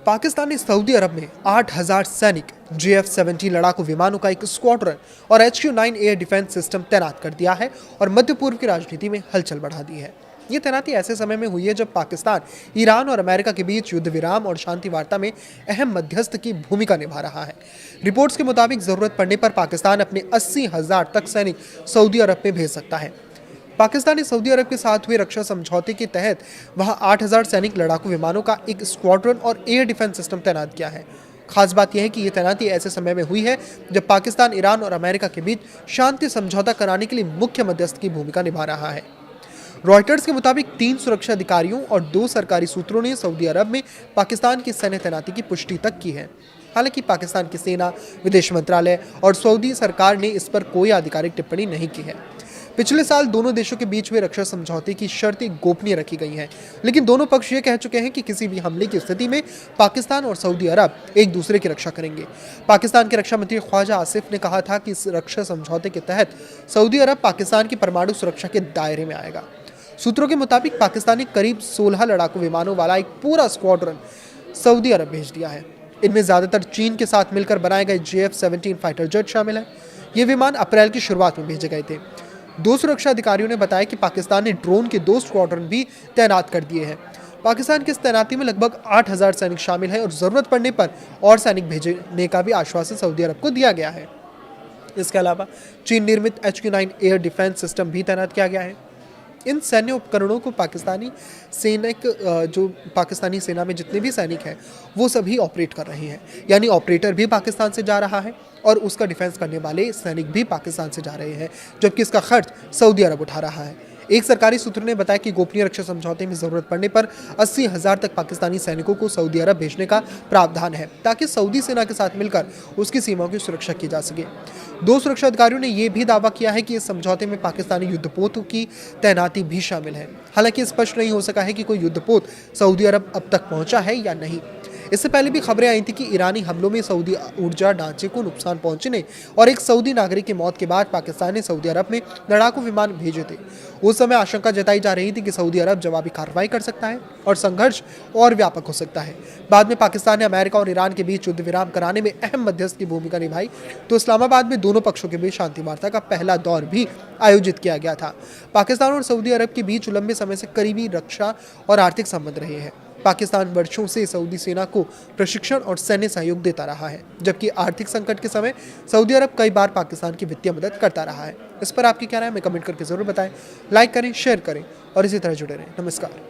पाकिस्तान ने सऊदी अरब में 8,000 सैनिक JF-17 लड़ाकू विमानों का एक स्क्वाड्रन और HQ-9 एयर डिफेंस सिस्टम तैनात कर दिया है और मध्य पूर्व की राजनीति में हलचल बढ़ा दी है। ये तैनाती ऐसे समय में हुई है जब पाकिस्तान ईरान और अमेरिका के बीच युद्ध विराम और शांति वार्ता में अहम मध्यस्थ की भूमिका निभा रहा है। रिपोर्ट्स के मुताबिक जरूरत पड़ने पर पाकिस्तान अपने 80,000 तक सैनिक सऊदी अरब में भेज सकता है। पाकिस्तान ने सऊदी अरब के साथ हुए रक्षा समझौते के तहत वहां 8,000 सैनिक लड़ाकू विमानों का एक स्क्वाड्रन और एयर डिफेंस सिस्टम तैनात किया है। खास बात यह है कि यह तैनाती ऐसे समय में हुई है जब पाकिस्तान ईरान और अमेरिका के बीच शांति समझौता कराने के लिए मुख्य मध्यस्थ की भूमिका निभा रहा है। रॉयटर्स के मुताबिक 3 सुरक्षा अधिकारियों और 2 सरकारी सूत्रों ने सऊदी अरब में पाकिस्तान की सैन्य तैनाती की पुष्टि तक की है। हालांकि पाकिस्तान की सेना, विदेश मंत्रालय और सऊदी सरकार ने इस पर कोई आधिकारिक टिप्पणी नहीं की है। पिछले साल दोनों देशों के बीच हुए रक्षा समझौते की शर्तें गोपनीय रखी गई हैं, लेकिन दोनों पक्ष ये कह चुके हैं कि किसी भी हमले की स्थिति में पाकिस्तान और सऊदी अरब एक दूसरे की रक्षा करेंगे। पाकिस्तान के रक्षा मंत्री ख्वाजा आसिफ ने कहा था कि इस रक्षा समझौते के तहत सऊदी अरब पाकिस्तान की परमाणु सुरक्षा के दायरे में आएगा। सूत्रों के मुताबिक पाकिस्तान ने करीब 16 लड़ाकू विमानों वाला एक पूरा स्क्वाड्रन सऊदी अरब भेज दिया है। इनमें ज्यादातर चीन के साथ मिलकर बनाए गए JF-17 फाइटर जेट शामिल है। ये विमान अप्रैल की शुरुआत में भेजे गए थे। 2 सुरक्षा अधिकारियों ने बताया कि पाकिस्तान ने ड्रोन के 2 स्क्वाड्रन भी तैनात कर दिए हैं। पाकिस्तान की इस तैनाती में लगभग 8,000 सैनिक शामिल हैं और जरूरत पड़ने पर और सैनिक भेजने का भी आश्वासन सऊदी अरब को दिया गया है। इसके अलावा चीन निर्मित HQ-9 एयर डिफेंस सिस्टम भी तैनात किया गया है। इन सैन्य उपकरणों को पाकिस्तानी सेना में जितने भी सैनिक हैं वो सभी ऑपरेट कर रहे हैं, यानी ऑपरेटर भी पाकिस्तान से जा रहा है और उसका डिफेंस करने वाले सैनिक भी पाकिस्तान से जा रहे हैं, जबकि इसका खर्च सऊदी अरब उठा रहा है। एक सरकारी सूत्र ने बताया कि गोपनीय रक्षा समझौते में जरूरत पड़ने पर 80,000 तक पाकिस्तानी सैनिकों को सऊदी अरब भेजने का प्रावधान है, ताकि सऊदी सेना के साथ मिलकर उसकी सीमाओं की सुरक्षा की जा सके। 2 सुरक्षा अधिकारियों ने यह भी दावा किया है कि इस समझौते में पाकिस्तानी युद्धपोतों की तैनाती भी शामिल है। हालांकि स्पष्ट नहीं हो सका है कि कोई युद्धपोत सऊदी अरब अब तक पहुंचा है या नहीं। इससे पहले भी खबरें आई थी कि ईरानी हमलों में सऊदी ऊर्जा ढांचे को नुकसान पहुंचने और एक सऊदी नागरिक की मौत के बाद पाकिस्तान ने सऊदी अरब में लड़ाकू विमान भेजे थे। उस समय आशंका जताई जा रही थी कि सऊदी अरब जवाबी कार्रवाई कर सकता है और संघर्ष और व्यापक हो सकता है। बाद में पाकिस्तान ने अमेरिका और ईरान के बीच युद्ध विराम कराने में अहम मध्यस्थ की भूमिका निभाई, तो इस्लामाबाद में दोनों पक्षों के बीच शांति वार्ता का पहला दौर भी आयोजित किया गया था। पाकिस्तान और सऊदी अरब के बीच लंबे समय से करीबी रक्षा और आर्थिक संबंध रहे हैं। पाकिस्तान वर्षों से सऊदी सेना को प्रशिक्षण और सैन्य सहयोग देता रहा है, जबकि आर्थिक संकट के समय सऊदी अरब कई बार पाकिस्तान की वित्तीय मदद करता रहा है। इस पर आपकी क्या राय है, हमें कमेंट करके जरूर बताएं। लाइक करें, शेयर करें और इसी तरह जुड़े रहें। नमस्कार।